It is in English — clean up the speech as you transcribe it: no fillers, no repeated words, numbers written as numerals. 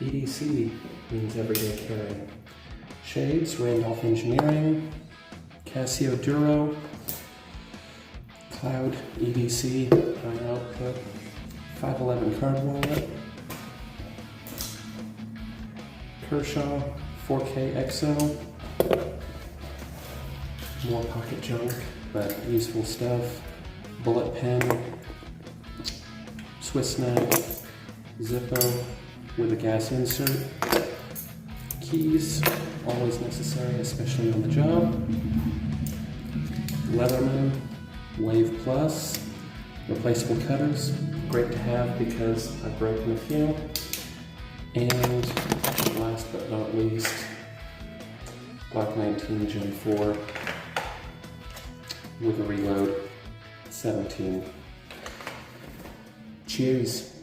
EDC means everyday carry. Shades, Randolph Engineering. Casio Duro. Cloud EDC, high output. 511 card wallet. Kershaw 4K EXO. More pocket junk, but useful stuff. Bullet pen. Swiss knife. Zippo with a gas insert. Keys, always necessary, especially on the job. Leatherman Wave Plus. Replaceable cutters, great to have because I've broken a few. And last but not least, Glock 19 Gen 4 with a reload 17. Cheers.